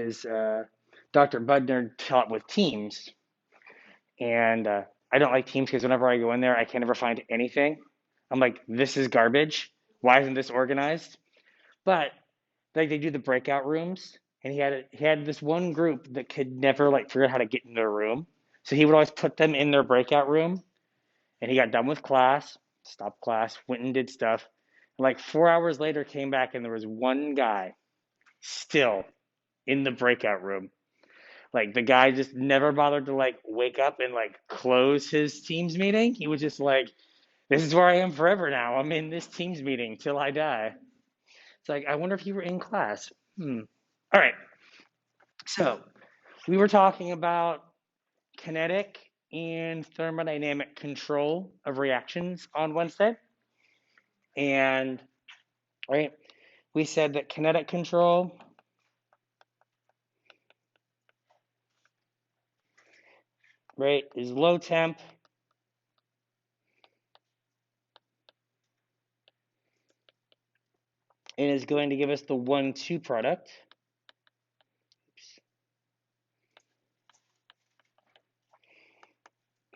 is Dr. Budner taught with teams, and I don't like teams because whenever I go in there, I can never find anything. I'm like, this is garbage. Why isn't this organized? But like they do the breakout rooms, and he had this one group that could never like figure out how to get in their room, so he would always put them in their breakout room, and he got done with class, stopped class, went and did stuff. Like 4 hours later, came back, and there was one guy still in the breakout room. Like the guy just never bothered to like wake up and like close his team's meeting. He was just like, "This is where I am forever now. I'm in this team's meeting till I die." It's like I wonder if you were in class. All right. So we were talking about kinetic and thermodynamic control of reactions on Wednesday, and right, we said that kinetic control, right, is low temp and is going to give us the 1,2 product.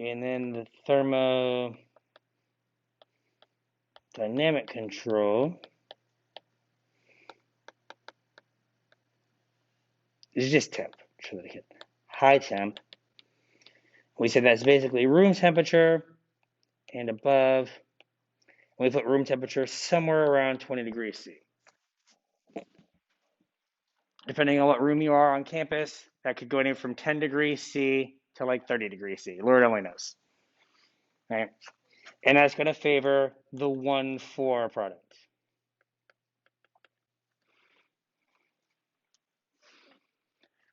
And then the thermodynamic control is just temp. High temp. We said that's basically room temperature and above. We put room temperature somewhere around 20 degrees C. Depending on what room you are on campus, that could go anywhere from 10 degrees C to like 30 degrees C. Lord only knows. Right? And that's going to favor the 1,4 product.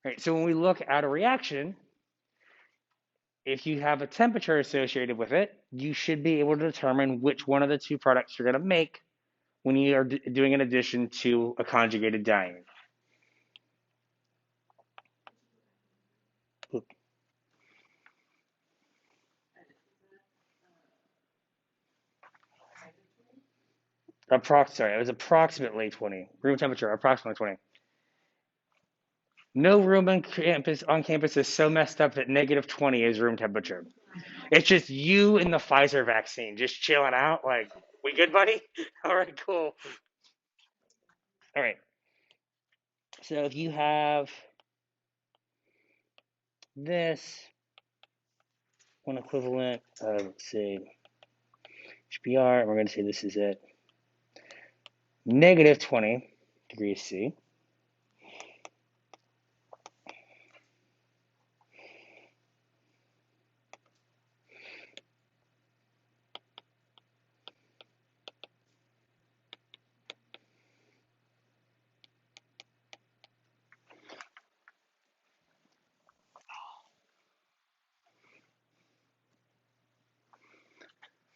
Right, so when we look at a reaction, if you have a temperature associated with it, you should be able to determine which one of the two products you're going to make when you are doing an addition to a conjugated diene. Sorry, it was approximately 20. Room temperature, approximately 20. No room on campus is so messed up that -20 is room temperature. It's just you and the Pfizer vaccine just chilling out. Like, we good, buddy? All right, cool. All right. So if you have this one equivalent of, let's say, HBr, and we're going to say this is at -20 degrees C.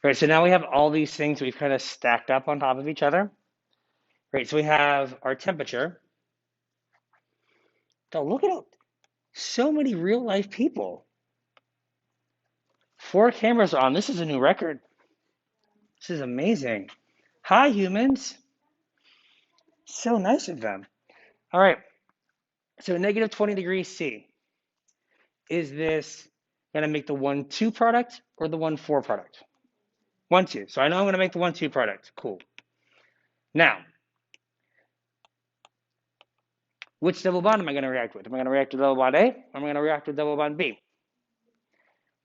Right, so now we have all these things we've kind of stacked up on top of each other. Right, so we have our temperature. Oh, look at so many real life people. 4 cameras on. This is a new record. This is amazing. Hi, humans. So nice of them. All right, so -20 degrees C. Is this going to make the 1,2 product or the 1,4 product? 1,2. So I know I'm going to make the 1,2 product. Cool. Now, which double bond am I going to react with? Am I going to react with double bond A, or am I going to react with double bond B?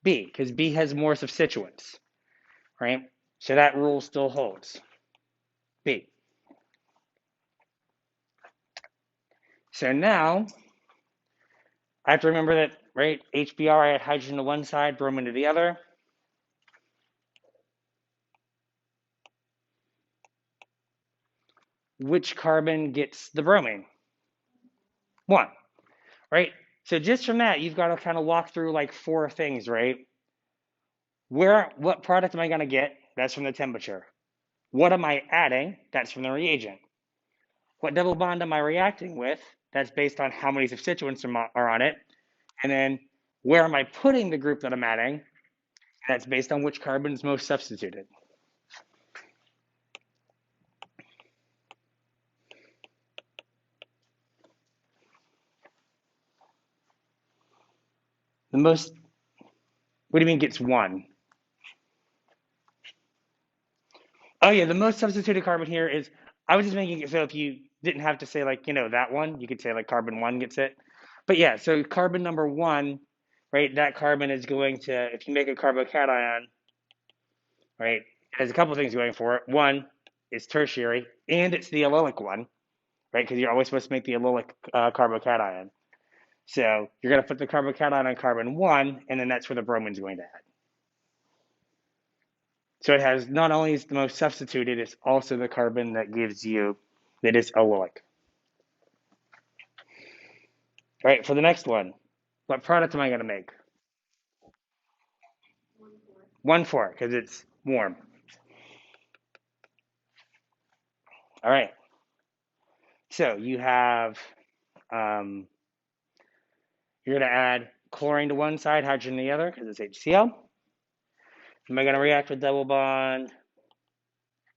B, because B has more substituents, right? So that rule still holds. B. So now, I have to remember that, right? HBr, I had hydrogen to one side, bromine to the other. Which carbon gets the bromine? 1, right? So just from that, you've got to kind of walk through like 4 things, right? What product am I going to get? That's from the temperature. What am I adding? That's from the reagent. What double bond am I reacting with? That's based on how many substituents are on it. And then where am I putting the group that I'm adding? That's based on which carbon is most substituted. The most, what do you mean gets one? Oh yeah, the most substituted carbon here is, I was just making it so if you didn't have to say like, that one, you could say like carbon one gets it. But yeah, so carbon number one, right, that carbon is going to, if you make a carbocation, right, it has a couple of things going for it. One, it's tertiary, and it's the allylic one, right, because you're always supposed to make the allylic carbocation. So you're going to put the carbocation on carbon one, and then that's where the bromine's going to add. So it has not only is the most substituted, it's also the carbon that gives you that is allylic. All right, for the next one, what product am I going to make? 1,4, because it's warm. All right, so you have, you're going to add chlorine to one side, hydrogen to the other, because it's HCl. Am I going to react with double bond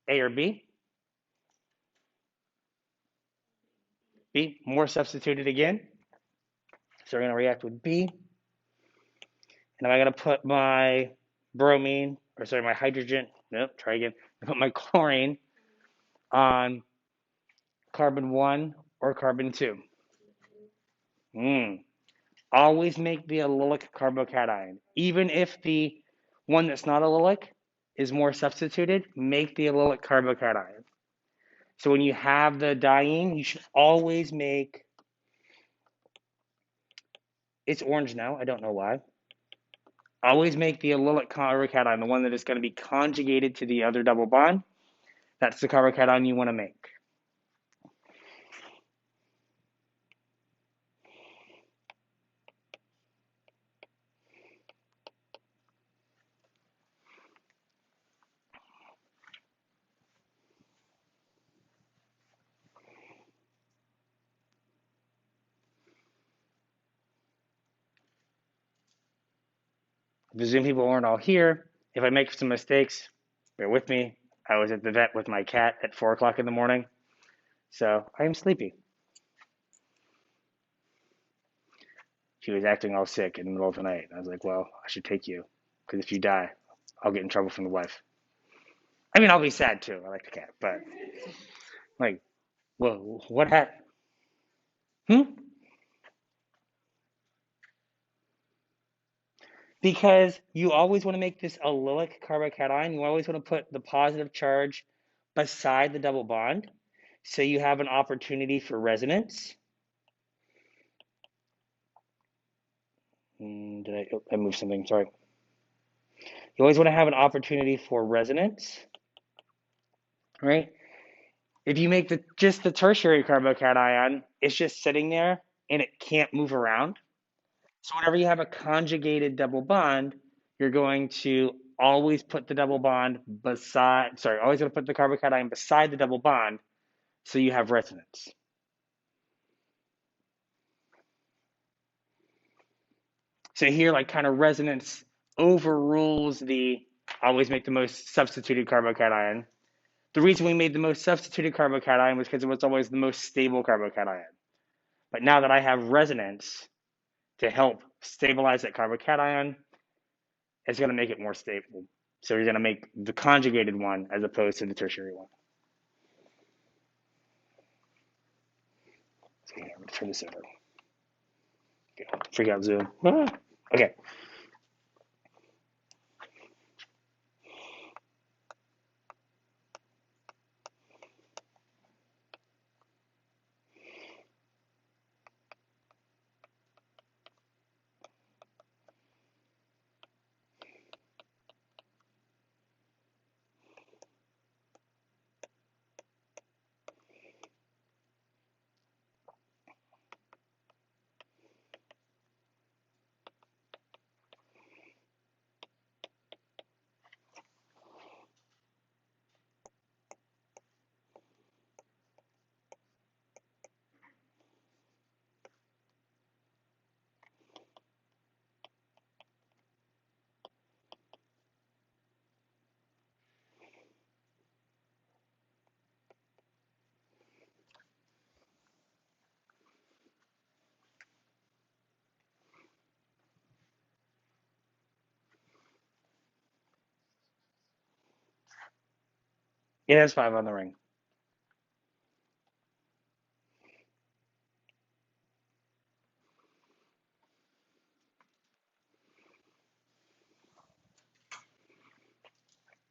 A or B? B, more substituted again. So we're going to react with B. And I'm going to put my bromine, or sorry, my hydrogen, nope, try again. I put my chlorine on carbon 1 or carbon 2. Always make the allylic carbocation. Even if the one that's not allylic is more substituted, make the allylic carbocation. So when you have the diene, you should always make, it's orange now, I don't know why. Always make the allylic carbocation, the one that is going to be conjugated to the other double bond. That's the carbocation you want to make. The Zoom people aren't all here. If I make some mistakes, bear with me. I was at the vet with my cat at 4 o'clock in the morning, so I am sleepy. She was acting all sick in the middle of the night. I was like, well, I should take you, because if you die, I'll get in trouble from the wife. I mean, I'll be sad too. I like the cat, but like, well, what happened? Because you always want to make this allylic carbocation. You always want to put the positive charge beside the double bond, so you have an opportunity for resonance. I moved something, sorry. You always want to have an opportunity for resonance, right? If you make just the tertiary carbocation, it's just sitting there and it can't move around. So whenever you have a conjugated double bond, you're going to always put the double bond always going to put the carbocation beside the double bond, so you have resonance. So here, like, kind of resonance overrules the always make the most substituted carbocation. The reason we made the most substituted carbocation was because it was always the most stable carbocation. But now that I have resonance to help stabilize that carbocation, it's going to make it more stable. So you're going to make the conjugated one as opposed to the tertiary one. So I'm going to turn this over. Okay, freak out Zoom. Okay. It has 5 on the ring.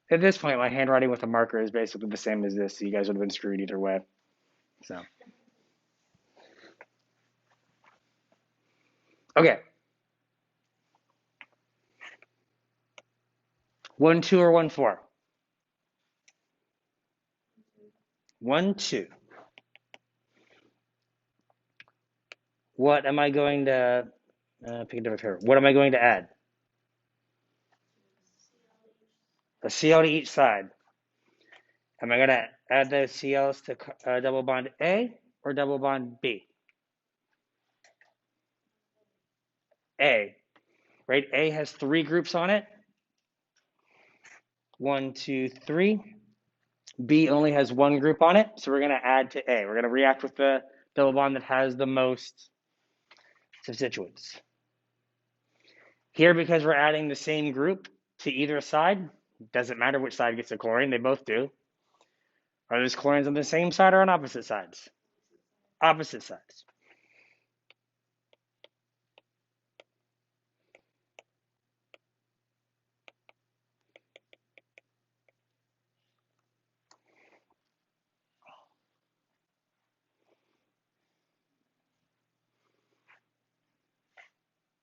At this point, my handwriting with a marker is basically the same as this, so you guys would have been screwed either way. So, okay. 1, 2, or 1, 4? 1, 2. What am I going to pick a different pair? What am I going to add? A CL to each side. Am I going to add those CLs to double bond A or double bond B? A, right? A has 3 groups on it. 1, 2, 3. B only has 1 group on it, so we're going to add to A. We're going to react with the double bond that has the most substituents. Here, because we're adding the same group to either side, doesn't matter which side gets the chlorine, they both do. Are those chlorines on the same side or on opposite sides? Opposite sides.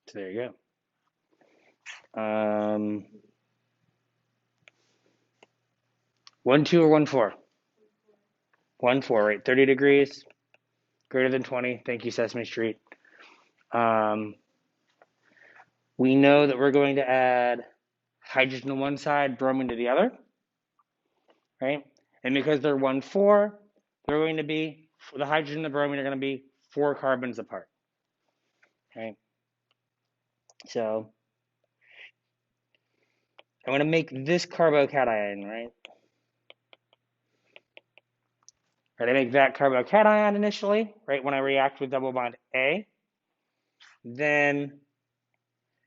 So there you go. 1, 2, or 1, 4? 1, 4, right? 30 degrees, greater than 20. Thank you, Sesame Street. We know that we're going to add hydrogen to one side, bromine to the other, right? And because they're 1, 4, they're going to be, the hydrogen and the bromine are going to be 4 carbons apart, okay? So I'm going to make this carbocation, right? Right, I make that carbocation initially, right, when I react with double bond A. Then,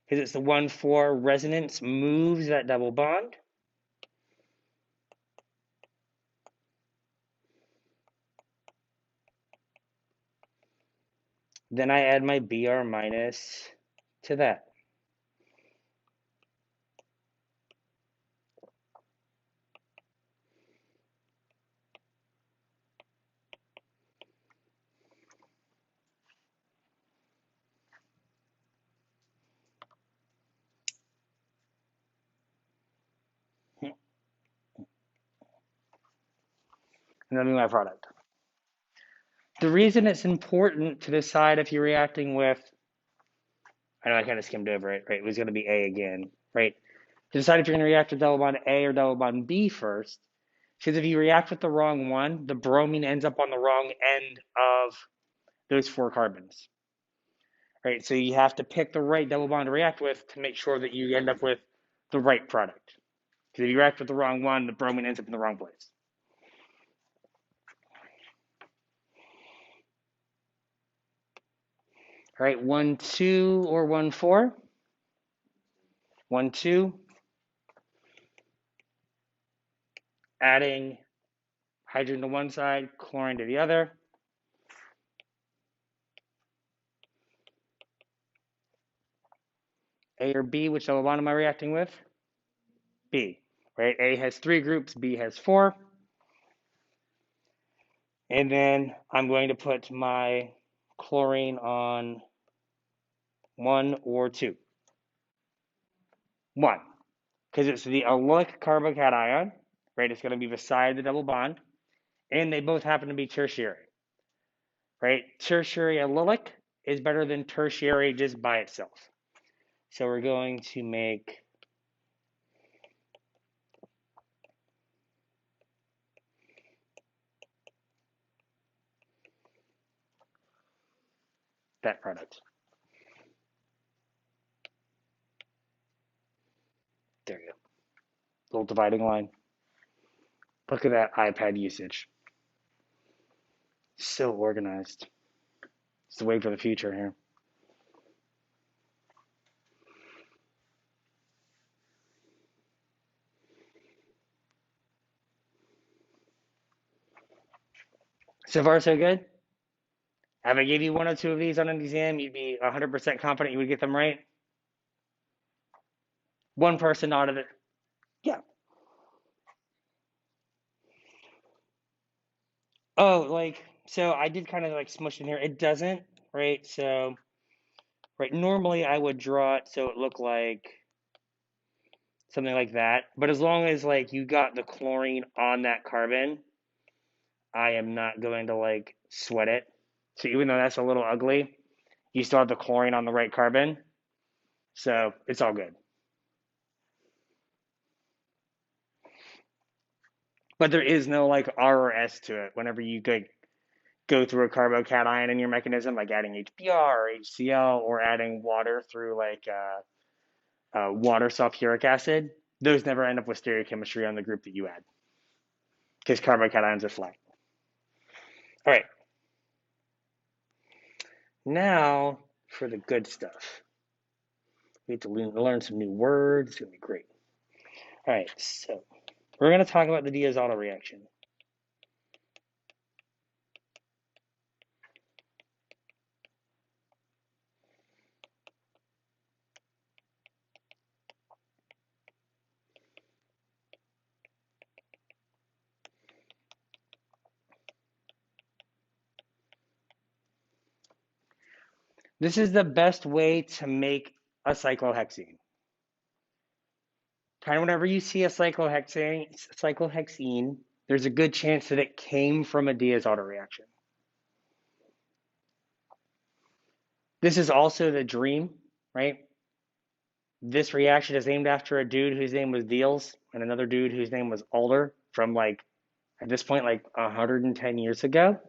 because it's the 1, 4, resonance moves that double bond. Then I add my Br minus to that. And that'll be my product. The reason it's important to decide if you're reacting with, I know I kind of skimmed over it, right? It was going to be A again, right? To decide if you're going to react with double bond A or double bond B first, because if you react with the wrong one, the bromine ends up on the wrong end of those 4 carbons, right? So you have to pick the right double bond to react with to make sure that you end up with the right product. Because if you react with the wrong one, the bromine ends up in the wrong place. All right, 1, 2, or 1, 4? 1, 2. Adding hydrogen to one side, chlorine to the other. A or B, which double bond am I reacting with? B, right? A has 3 groups, B has 4. And then I'm going to put my chlorine on 1 or 2. 1, because it's the allylic carbocation, right? It's going to be beside the double bond, and they both happen to be tertiary, right? Tertiary allylic is better than tertiary just by itself. So we're going to make that product. There you go. Little dividing line. Look at that iPad usage. So organized. It's the way for the future here. So far, so good. If I gave you one or two of these on an exam, you'd be 100% confident you would get them right. One person out of it. Yeah. Oh, like, so I did kind of like smush in here. It doesn't, right? So, right, normally I would draw it so it looked like something like that. But as long as like you got the chlorine on that carbon, I am not going to like sweat it. So even though that's a little ugly, you still have the chlorine on the right carbon. So it's all good. But there is no like R or S to it whenever you go through a carbocation in your mechanism, like adding HBr or HCl or adding water through like water sulfuric acid. Those never end up with stereochemistry on the group that you add because carbocations are flat. All right, now for the good stuff. We have to learn some new words. It's going to be great. All right, so we're going to talk about the Diels-Alder reaction. This is the best way to make a cyclohexene. Kind of whenever you see a cyclohexene, there's a good chance that it came from a Diels-Alder reaction. This is also the dream, right? This reaction is named after a dude whose name was Diels and another dude whose name was Alder from like, at this point, like 110 years ago.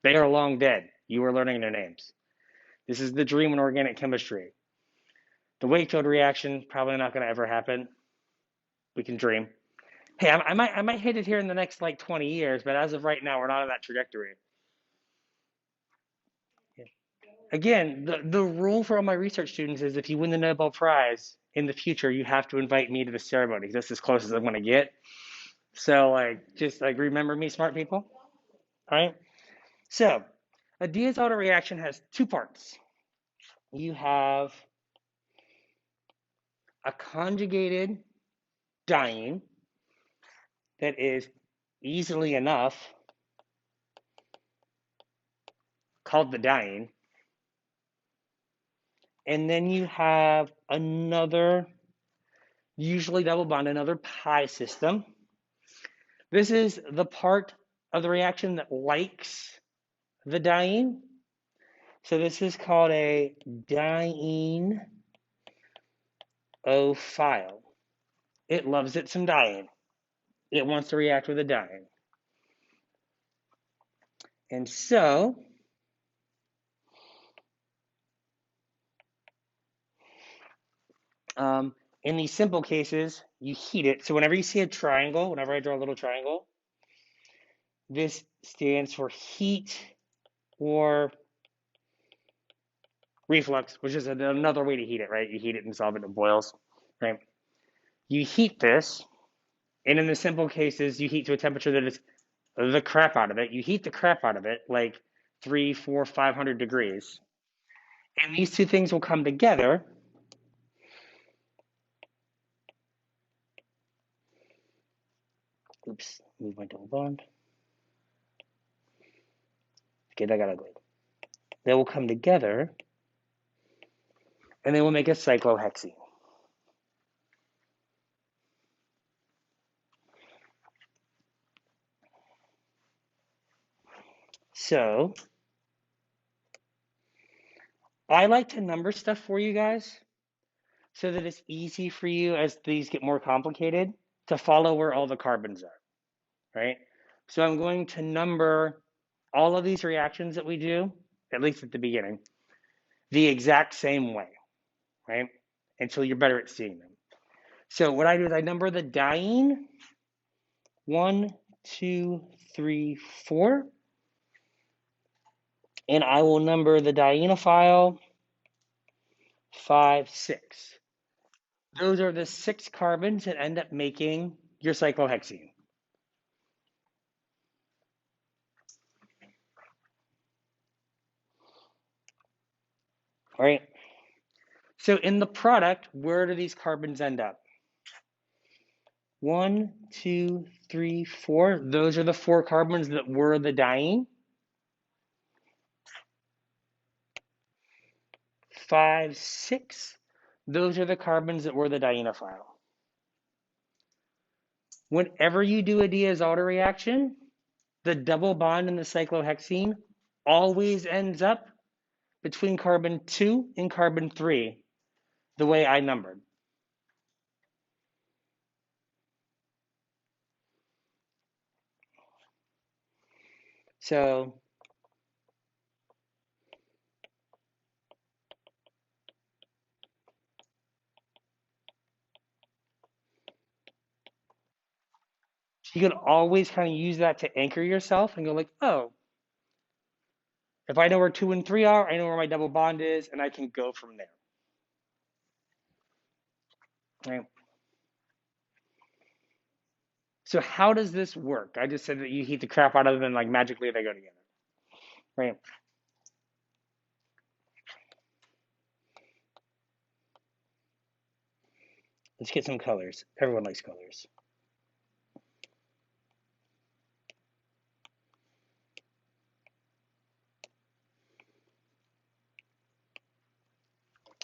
They are long dead. You are learning their names. This is the dream in organic chemistry. The Wakefield reaction, probably not going to ever happen. We can dream. Hey, I might hit it here in the next like 20 years, but as of right now, we're not on that trajectory. Again, the rule for all my research students is if you win the Nobel Prize in the future, you have to invite me to the ceremony. That's as close as I'm going to get. So, like, just like remember me, smart people. All right. So, a Diels-Alder reaction has two parts. You have a conjugated diene that is easily enough called the diene. And then you have another, usually double bond, another pi system. This is the part of the reaction that likes the diene. So this is called a diene-ophile. It loves it some diene. It wants to react with a diene. And so in these simple cases, you heat it. So whenever you see a triangle, whenever I draw a little triangle, this stands for heat or reflux, which is another way to heat it, right? You heat it and solve it, it boils, right? You heat this, and in the simple cases, you heat to a temperature that is the crap out of it. You heat the crap out of it, like 3, 4, 500 degrees. And these two things will come together. Oops, move my double bond. Okay, that got ugly. They will come together, and they will make a cyclohexene. So I like to number stuff for you guys so that it's easy for you as these get more complicated to follow where all the carbons are, right? So I'm going to number all of these reactions that we do, at least at the beginning, the exact same way, right? Until you're better at seeing them. So what I do is I number the diene 1, 2, 3, 4, and I will number the dienophile 5, 6. Those are the 6 carbons that end up making your cyclohexene. All right. So in the product, where do these carbons end up? 1, 2, 3, 4. Those are the 4 carbons that were the diene. 5, 6. Those are the carbons that were the dienophile. Whenever you do a Diels-Alder reaction, the double bond in the cyclohexene always ends up between carbon 2 and carbon 3, the way I numbered. So you can always kind of use that to anchor yourself and go like, oh, if I know where 2 and 3 are, I know where my double bond is, and I can go from there. Right? So how does this work? I just said that you heat the crap out of them and like magically they go together. Right? Let's get some colors. Everyone likes colors.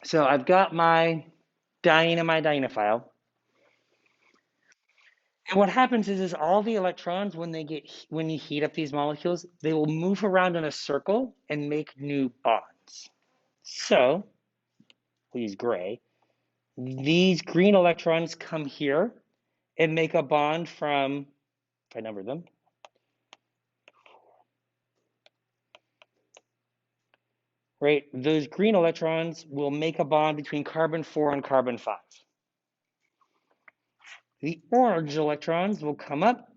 So I've got my diene and my dienophile. And what happens is all the electrons, when you heat up these molecules, they will move around in a circle and make new bonds. So we'll use gray. These green electrons come here and make a bond from, if I number them, right? Those green electrons will make a bond between carbon 4 and carbon 5. The orange electrons will come up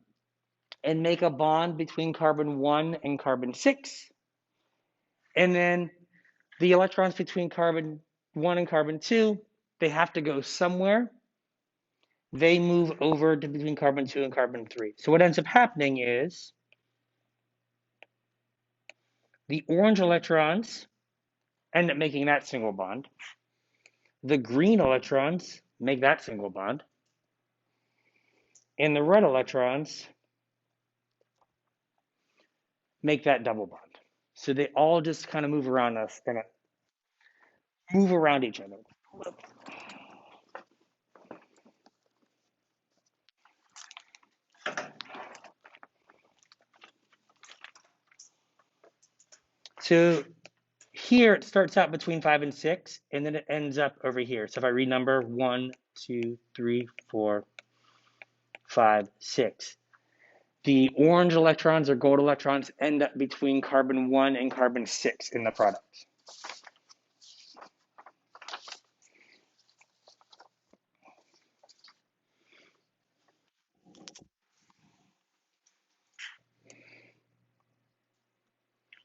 and make a bond between carbon 1 and carbon 6. And then the electrons between carbon 1 and carbon 2, they have to go somewhere. They move over to between carbon 2 and carbon 3. So what ends up happening is the orange electrons end up making that single bond. The green electrons make that single bond. And the red electrons make that double bond. So they all just kind of move around us and move around each other. So here it starts out between 5 and 6, and then it ends up over here. So if I renumber 1, 2, 3, 4, 5, 6. The orange electrons or gold electrons end up between carbon 1 and carbon 6 in the product.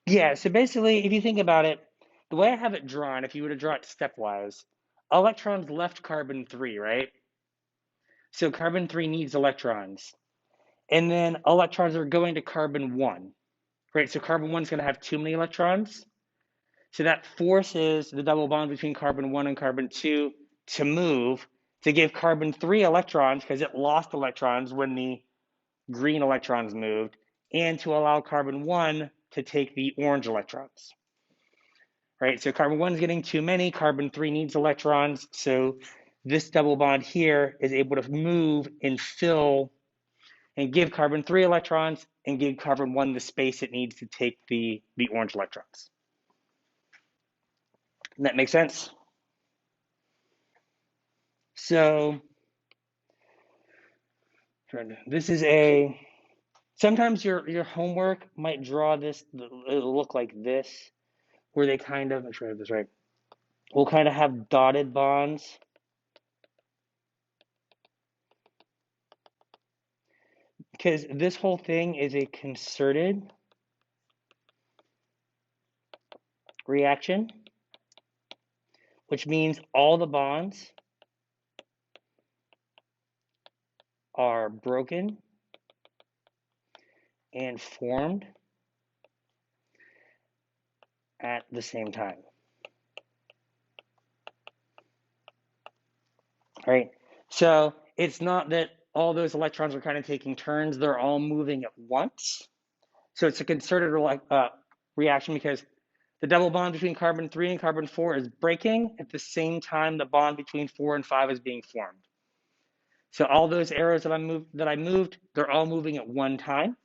Yeah, so basically, if you think about it, the way I have it drawn, if you were to draw it stepwise, electrons left carbon 3, right? So carbon 3 needs electrons. And then electrons are going to carbon 1, right? So carbon 1 is going to have too many electrons. So that forces the double bond between carbon 1 and carbon 2 to move to give carbon 3 electrons because it lost electrons when the green electrons moved, and to allow carbon 1 to take the orange electrons. Right? So carbon 1 is getting too many, carbon 3 needs electrons, so this double bond here is able to move and fill and give carbon 3 electrons and give carbon 1 the space it needs to take the orange electrons. Does that make sense? So this is sometimes your homework might draw this, it'll look like this, where they kind of, make sure I have this right, will kind of have dotted bonds. Because this whole thing is a concerted reaction, which means all the bonds are broken and formed at the same time. right? So it's not that all those electrons are kind of taking turns, they're all moving at once. So it's a concerted reaction because the double bond between carbon 3 and carbon 4 is breaking at the same time the bond between 4 and 5 is being formed. So all those arrows that I moved, they're all moving at one time.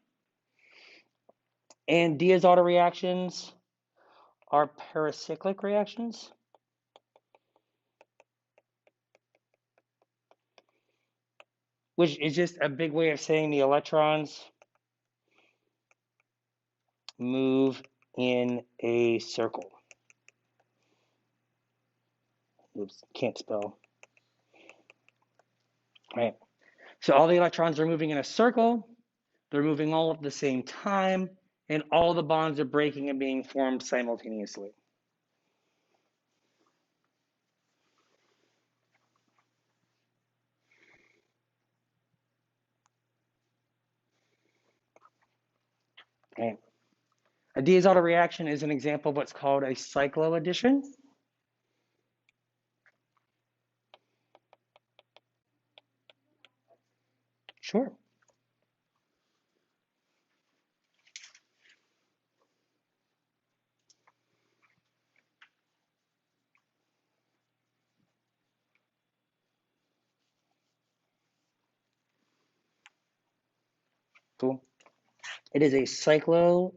And Diels-Alder reactions are paracyclic reactions, which is just a big way of saying the electrons move in a circle. Oops, can't spell. Right. So all the electrons are moving in a circle. They're moving all at the same time, and all the bonds are breaking and being formed simultaneously. Right. A Diels-Alder reaction is an example of what's called a cycloaddition. Sure. Cool. It is a cycloaddition.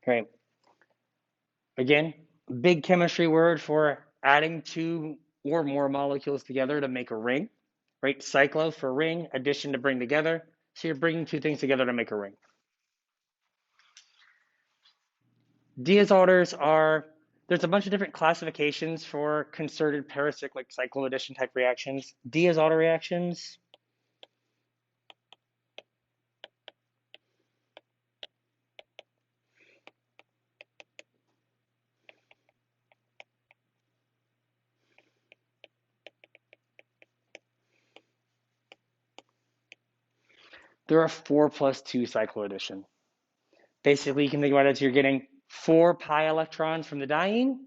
Right. Again, big chemistry word for adding two or more molecules together to make a ring. Right. Cyclo for ring, addition to bring together. So you're bringing two things together to make a ring. Diels-Alders are, there's a bunch of different classifications for concerted paracyclic cycloaddition type reactions. Diels-Alder reactions, there are 4+2 cycloaddition. Basically, you can think about it as you're getting 4 pi electrons from the diene,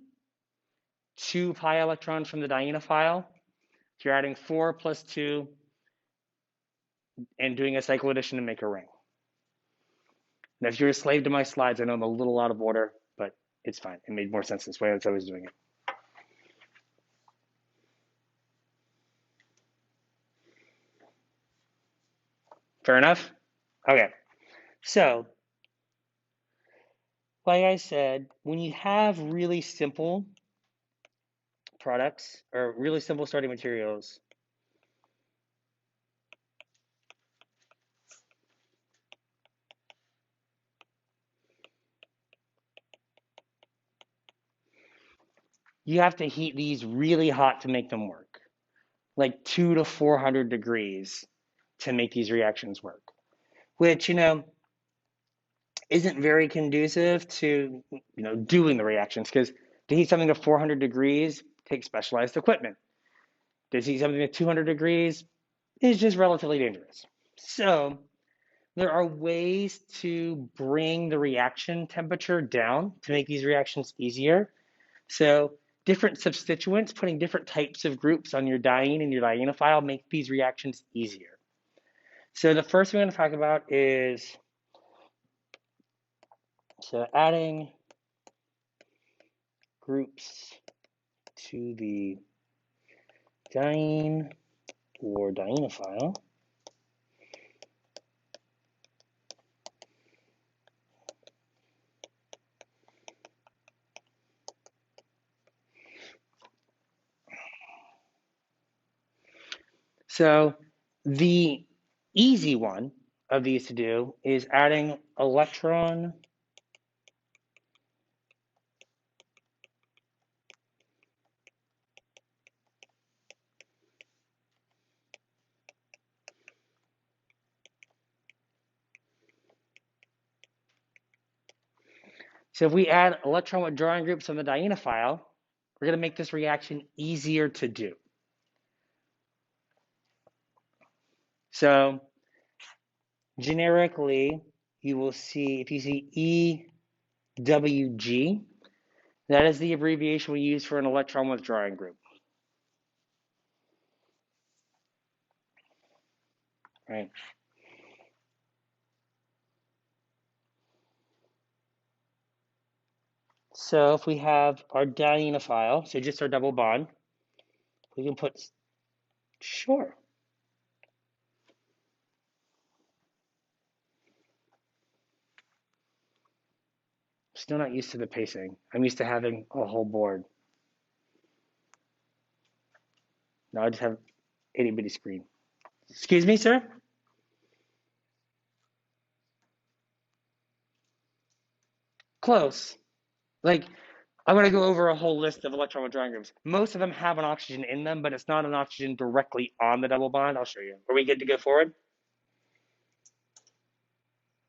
2 pi electrons from the dienophile. So you're adding 4+2 and doing a cycloaddition to make a ring. Now, if you're a slave to my slides, I know I'm a little out of order, but it's fine. It made more sense this way as I was doing it. Fair enough? Okay. So, like I said, when you have really simple products or really simple starting materials, you have to heat these really hot to make them work, like 200 to 400 degrees to make these reactions work, which, isn't very conducive to, doing the reactions because to heat something to 400 degrees takes specialized equipment. To heat something to 200 degrees is just relatively dangerous. So there are ways to bring the reaction temperature down to make these reactions easier. So different substituents, putting different types of groups on your diene and your dienophile make these reactions easier. So the first thing I'm going to talk about is adding groups to the diene or dienophile. So the easy one of these to do is adding electron So if we add electron withdrawing groups on the dienophile, we're going to make this reaction easier to do. So generically, you will see, if you see EWG, that is the abbreviation we use for an electron withdrawing group. Right. So if we have our dienophile, so just our double bond, we can put, sure. Still not used to the pacing. I'm used to having a whole board. Now I just have itty bitty screen. Excuse me, sir? Close. Like, I'm going to go over a whole list of electron withdrawing groups. Most of them have an oxygen in them, but it's not an oxygen directly on the double bond. I'll show you. Are we good to go forward?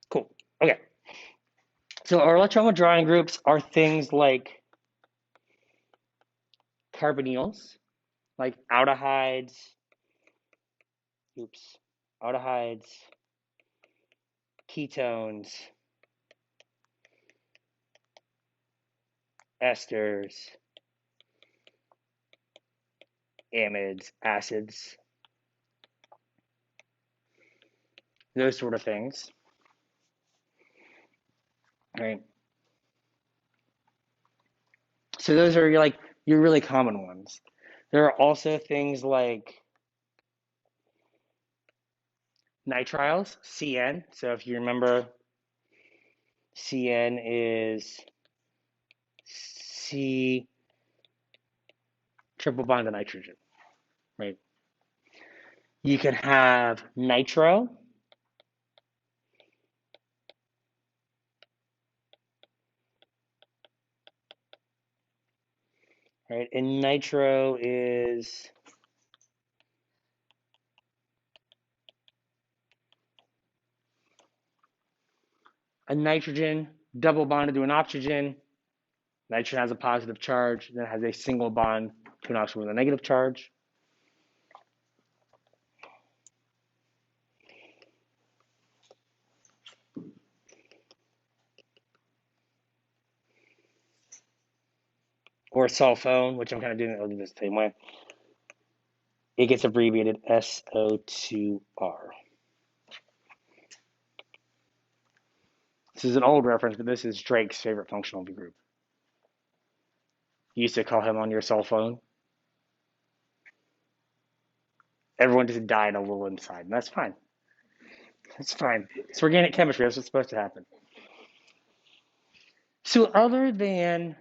Cool. Okay. So our electron withdrawing groups are things like carbonyls, like aldehydes, aldehydes, ketones, esters, amides, acids, those sort of things. Right. So those are like your really common ones. There are also things like nitriles, CN. So if you remember, CN is C triple bond to nitrogen, right? You can have nitro, right? And nitro is a nitrogen double bonded to an oxygen. Nitrogen has a positive charge, then has a single bond to an oxygen with a negative charge. Or sulfone, which I'm kind of doing the same way. It gets abbreviated SO2R. This is an old reference, but this is Drake's favorite functional group. You used to call him on your cell phone. Everyone just died a little inside, and that's fine. That's fine. It's organic chemistry. That's what's supposed to happen. So other than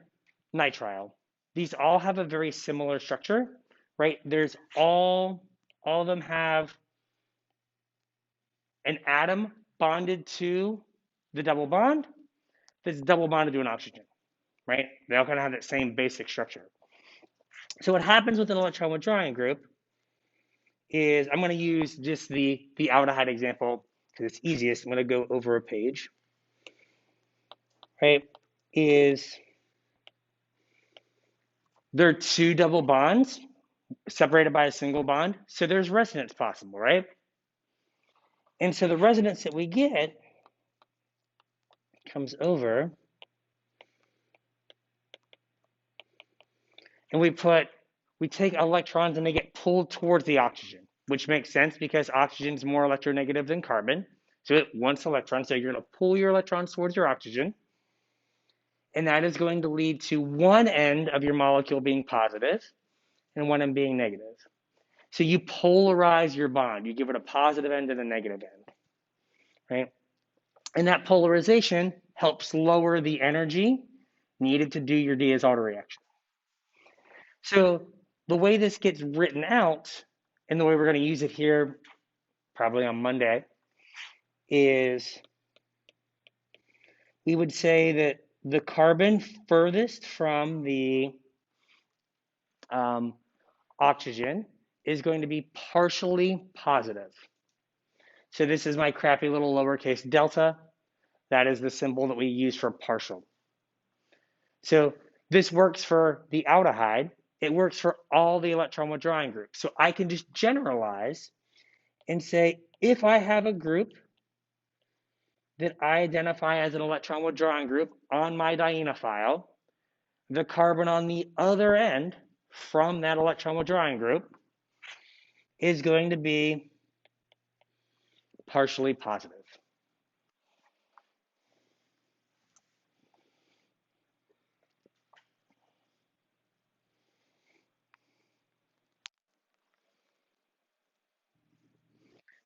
nitrile, these all have a very similar structure, right? There's all of them have an atom bonded to the double bond that's double bonded to an oxygen, right? They all kind of have that same basic structure. So what happens with an electron withdrawing group is, I'm going to use just the aldehyde example because it's easiest. I'm going to go over a page, right? There are two double bonds separated by a single bond, so there's resonance possible, right? And so the resonance that we get comes over, and we take electrons and they get pulled towards the oxygen, which makes sense because oxygen is more electronegative than carbon. So it wants electrons, so you're going to pull your electrons towards your oxygen, and that is going to lead to one end of your molecule being positive and one end being negative. So you polarize your bond. You give it a positive end and a negative end, right? And that polarization helps lower the energy needed to do your Diels-Alder reaction. So the way this gets written out, and the way we're going to use it here probably on Monday, is we would say that the carbon furthest from the oxygen is going to be partially positive. So this is my crappy little lowercase delta. That is the symbol that we use for partial. So this works for the aldehyde. It works for all the electron withdrawing groups. So I can just generalize and say, if I have a group that I identify as an electron withdrawing group on my dienophile, the carbon on the other end from that electron withdrawing group is going to be partially positive.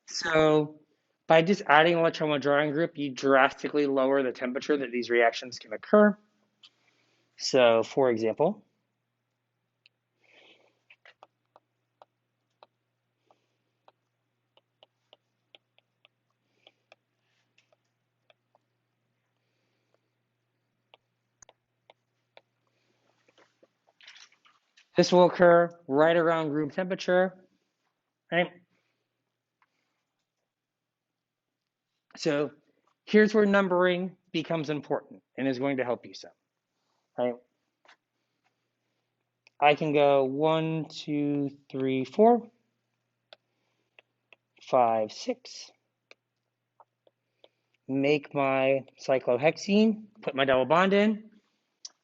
So by just adding an electron withdrawing group, you drastically lower the temperature that these reactions can occur. So for example, this will occur right around room temperature, right? So here's where numbering becomes important and is going to help you some, right? I can go 1, 2, 3, 4, 5, 6, make my cyclohexene, put my double bond in.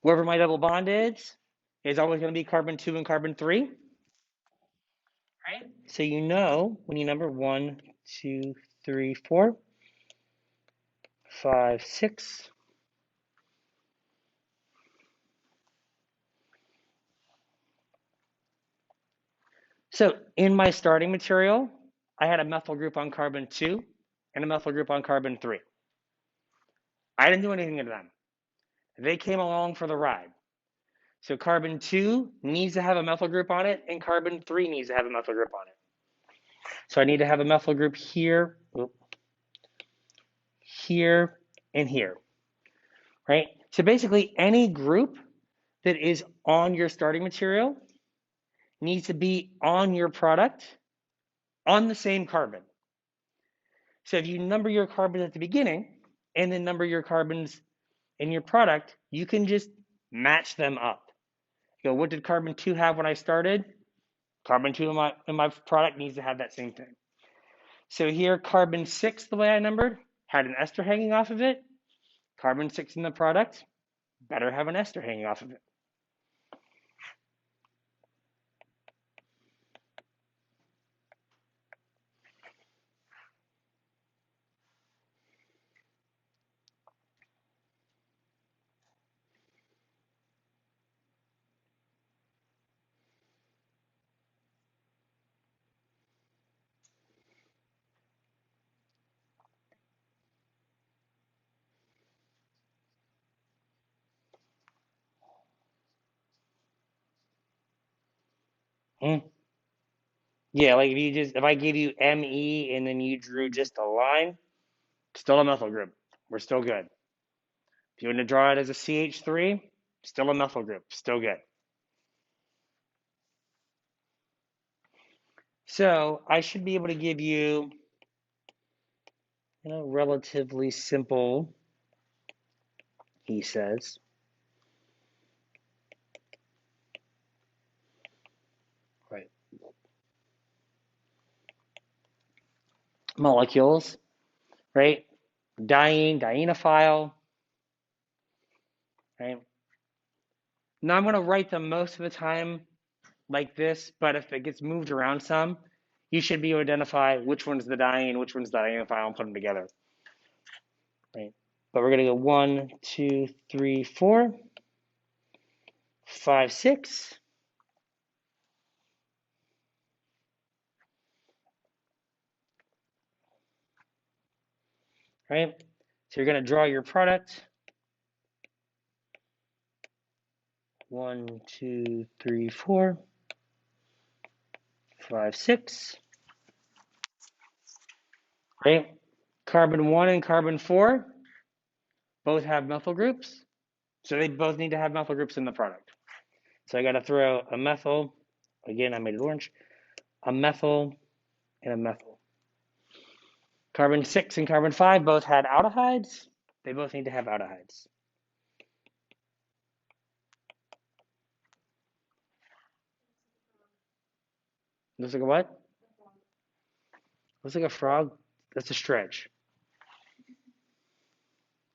Wherever my double bond is always going to be carbon 2 and carbon 3, right? So you know when you number 1, 2, 3, 4, 5, 6. So in my starting material, I had a methyl group on carbon 2 and a methyl group on carbon 3. I didn't do anything to them. They came along for the ride. So carbon 2 needs to have a methyl group on it, and carbon 3 needs to have a methyl group on it. So I need to have a methyl group here, here, and here, right? So basically any group that is on your starting material needs to be on your product on the same carbon. So if you number your carbons at the beginning and then number your carbons in your product, you can just match them up. You go, what did carbon 2 have when I started? Carbon 2 in my product needs to have that same thing. So here, carbon 6, the way I numbered, had an ester hanging off of it. Carbon 6 in the product, better have an ester hanging off of it. Mm. Yeah, like if I gave you Me and then you drew just a line, still a methyl group. We're still good. If you want to draw it as a CH3, still a methyl group, still good. So I should be able to give you, relatively simple, he says. Right. Molecules, right? Diene, dienophile, right? Now I'm going to write them most of the time like this, but if it gets moved around some, you should be able to identify which one's the diene, which one's the dienophile, and put them together, right? But we're going to go 1, 2, 3, 4, 5, 6. Right? So you're going to draw your product. 1, 2, 3, 4, 5, 6. Right? Carbon 1 and carbon 4 both have methyl groups. So they both need to have methyl groups in the product. So I got to throw a methyl. Again, I made it orange. A methyl and a methyl. Carbon 6 and carbon 5 both had aldehydes. They both need to have aldehydes. Looks like a what? Looks like a frog. That's a stretch.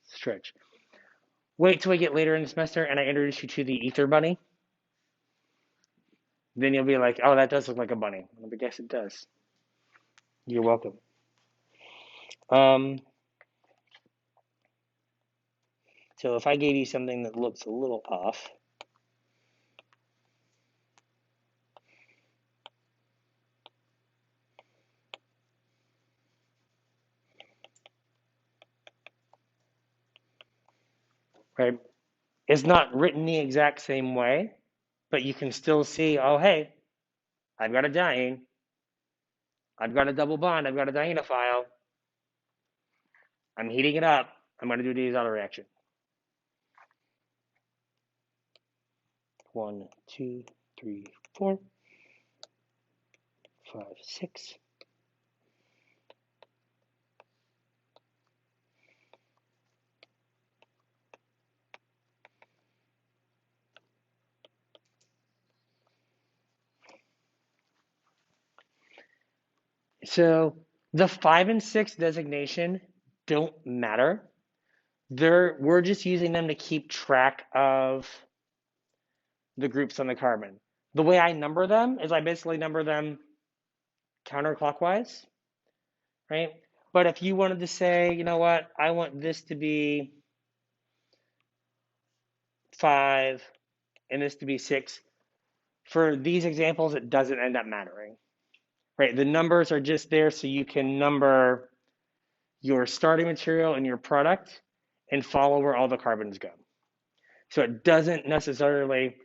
Stretch. Wait till we get later in the semester and I introduce you to the ether bunny. Then you'll be like, oh, that does look like a bunny. I guess it does. You're welcome. Um, so if I gave you something that looks a little off, right? It's not written the exact same way, but you can still see, oh, hey, I've got a diene, I've got a double bond, I've got a dienophile, I'm heating it up, I'm going to do a Diels-Alder reaction. 1, 2, 3, 4, 5, 6. So the 5 and 6 designation don't matter. We're just using them to keep track of the groups on the carbon. The way I number them is I basically number them counterclockwise, right? But if you wanted to say, you know what, I want this to be 5 and this to be 6, for these examples, it doesn't end up mattering, right? The numbers are just there so you can number your starting material and your product and follow where all the carbons go. So it doesn't necessarily,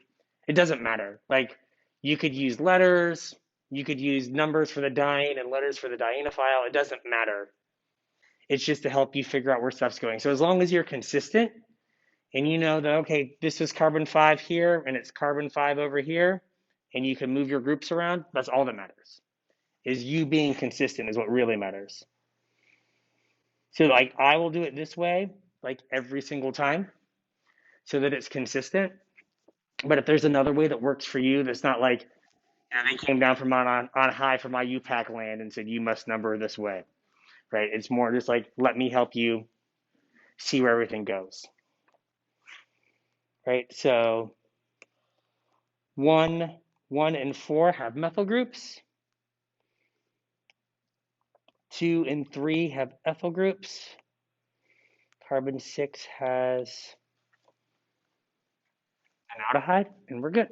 it doesn't matter. Like you could use letters, you could use numbers for the diene and letters for the dienophile. It doesn't matter. It's just to help you figure out where stuff's going. So as long as you're consistent and you know that, okay, this is carbon 5 here and it's carbon 5 over here, and you can move your groups around, that's all that matters. Is you being consistent is what really matters. So like I will do it this way, like every single time, so that it's consistent. But if there's another way that works for you, that's not like, you know, they came down from on high from my UPAC land and said you must number this way, right? It's more just like let me help you see where everything goes, right? So 1, 1, and 4 have methyl groups. 2 and 3 have ethyl groups. Carbon 6 has an aldehyde, and we're good.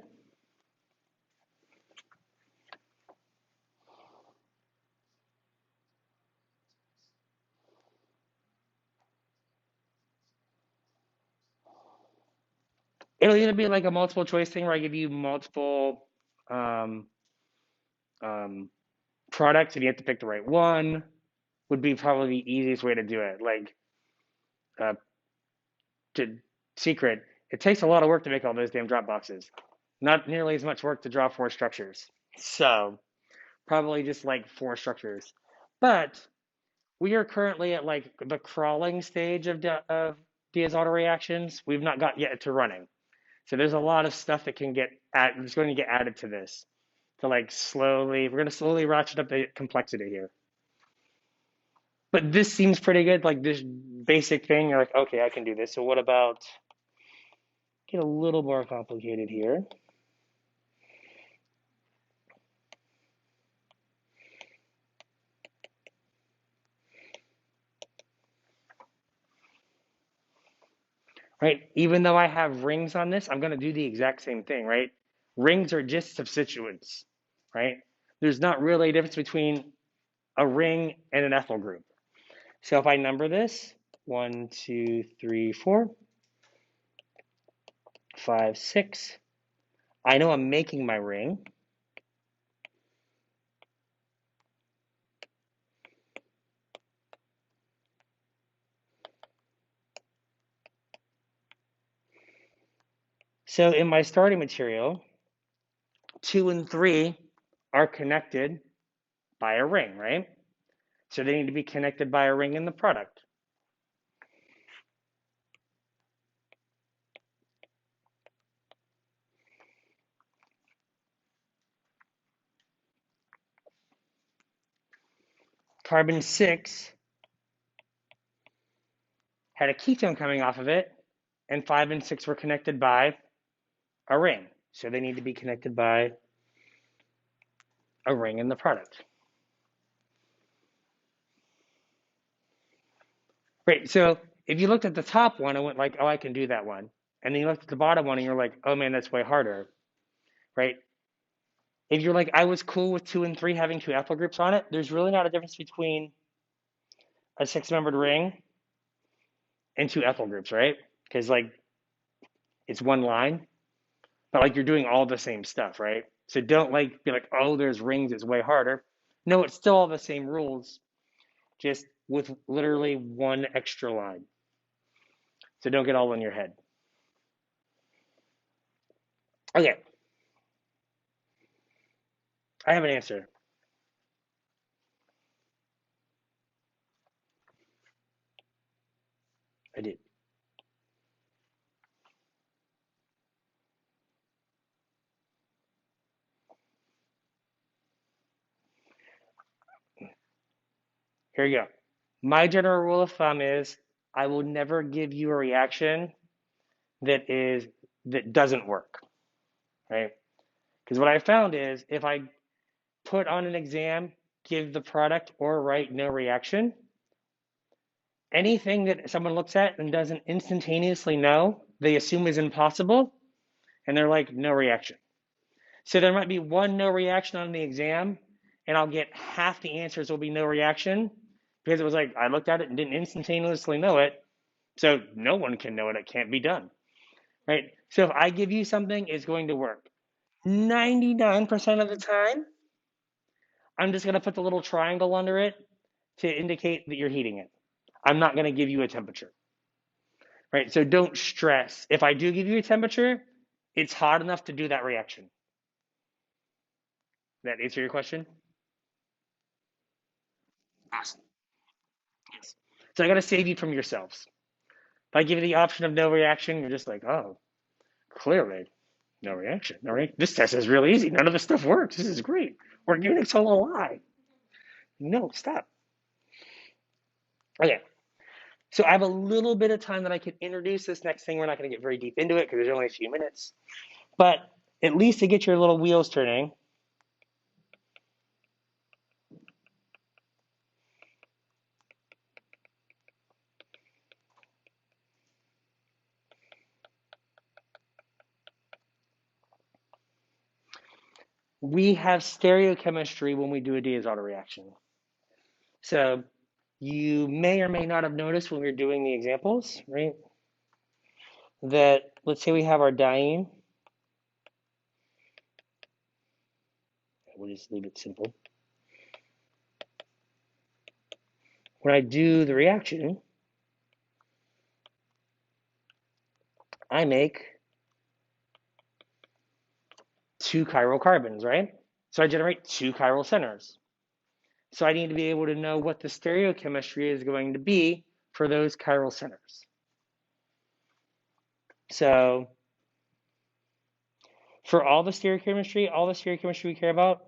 It'll either be like a multiple choice thing where I give you multiple um, um, products and you have to pick the right one, would be probably the easiest way to do it. Like, uh, to secret, it takes a lot of work to make all those damn drop boxes. Not nearly as much work to draw 4 structures. So, probably just like 4 structures. But we are currently at like the crawling stage of Diels-Alder reactions. We've not got yet to running. So there's a lot of stuff that can get that's going to get added to this. To like slowly, we're going to slowly ratchet up the complexity here. But this seems pretty good, like this basic thing. You're like, okay, I can do this. So what about get a little more complicated here? Right? Even though I have rings on this, I'm going to do the exact same thing, right? Rings are just substituents, right? There's not really a difference between a ring and an ethyl group. So if I number this, 1, 2, 3, 4, 5, 6, I know I'm making my ring. So in my starting material, 2 and 3 are connected by a ring, right? So they need to be connected by a ring in the product. Carbon 6 had a ketone coming off of it, and 5 and 6 were connected by a ring. So they need to be connected by a ring in the product. Right, so if you looked at the top one and went like, oh, I can do that one. And then you looked at the bottom one and you're like, oh man, that's way harder, right? If you're like, I was cool with 2 and 3 having 2 ethyl groups on it, there's really not a difference between a 6-membered ring and 2 ethyl groups, right? Because like it's one line, but like you're doing all the same stuff, right? So don't like be like, oh, there's rings, it's way harder. No, it's still all the same rules, just with literally one extra line. So don't get all in your head. Okay, I have an answer. I did. Here you go. My general rule of thumb is I will never give you a reaction that doesn't work, right? Because what I found is if I put on an exam, give the product or write no reaction, anything that someone looks at and doesn't instantaneously know, they assume is impossible, and they're like, no reaction. So there might be one no reaction on the exam, and I'll get half the answers will be no reaction because it was like I looked at it and didn't instantaneously know it. So no one can know it. It can't be done, right? So if I give you something, it's going to work. 99% of the time, I'm just going to put the little triangle under it to indicate that you're heating it. I'm not going to give you a temperature, right? So don't stress. If I do give you a temperature, it's hot enough to do that reaction. That answer your question? Awesome. Yes. So I got to save you from yourselves. If I give you the option of no reaction, you're just like, oh, clearly no reaction. No reaction. This test is really easy. None of this stuff works. This is great. Organics all a lie. No, stop. Okay. So I have a little bit of time that I can introduce this next thing. We're not going to get very deep into it because there's only a few minutes. But at least to get your little wheels turning, we have stereochemistry when we do a Diels-Alder reaction. So you may or may not have noticed when we are doing the examples, right? That let's say we have our diene. We'll just leave it simple. When I do the reaction, I make 2 chiral carbons, right? So I generate 2 chiral centers. So I need to be able to know what the stereochemistry is going to be for those chiral centers. So for all the stereochemistry we care about,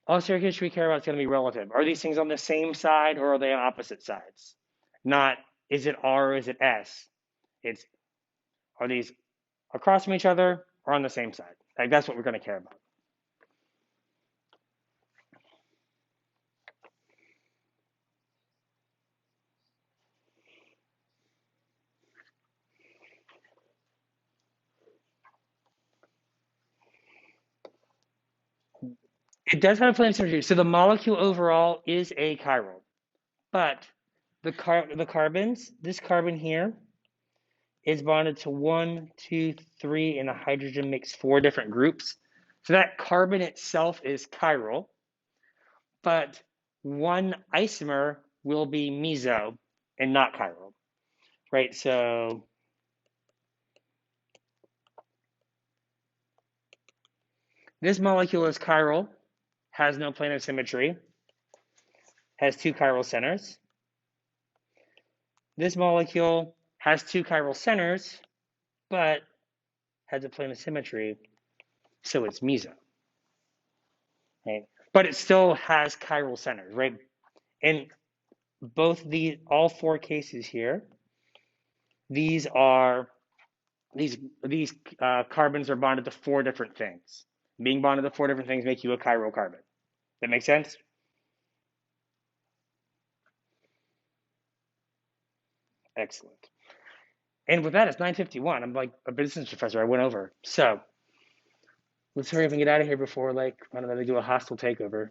all stereochemistry we care about is going to be relative. Are these things on the same side or are they on opposite sides? Not is it R or is it S? It's are these across from each other or on the same side? Like that's what we're going to care about. It does have a plane symmetry. So the molecule overall is achiral, but the carbons, this carbon here is bonded to 1, 2, 3, and a hydrogen makes 4 different groups. So that carbon itself is chiral, but one isomer will be meso and not chiral, right? So this molecule is chiral, has no plane of symmetry, has 2 chiral centers. This molecule has two chiral centers, but has a plane of symmetry, so it's meso. Right? But it still has chiral centers, right? In all four cases here, these are these carbons are bonded to four different things. Being bonded to four different things make you a chiral carbon. That make sense? Excellent. And with that, it's 9:51. I'm like a business professor. I went over. So let's hurry up and get out of here before, like, I don't know, they do a hostile takeover.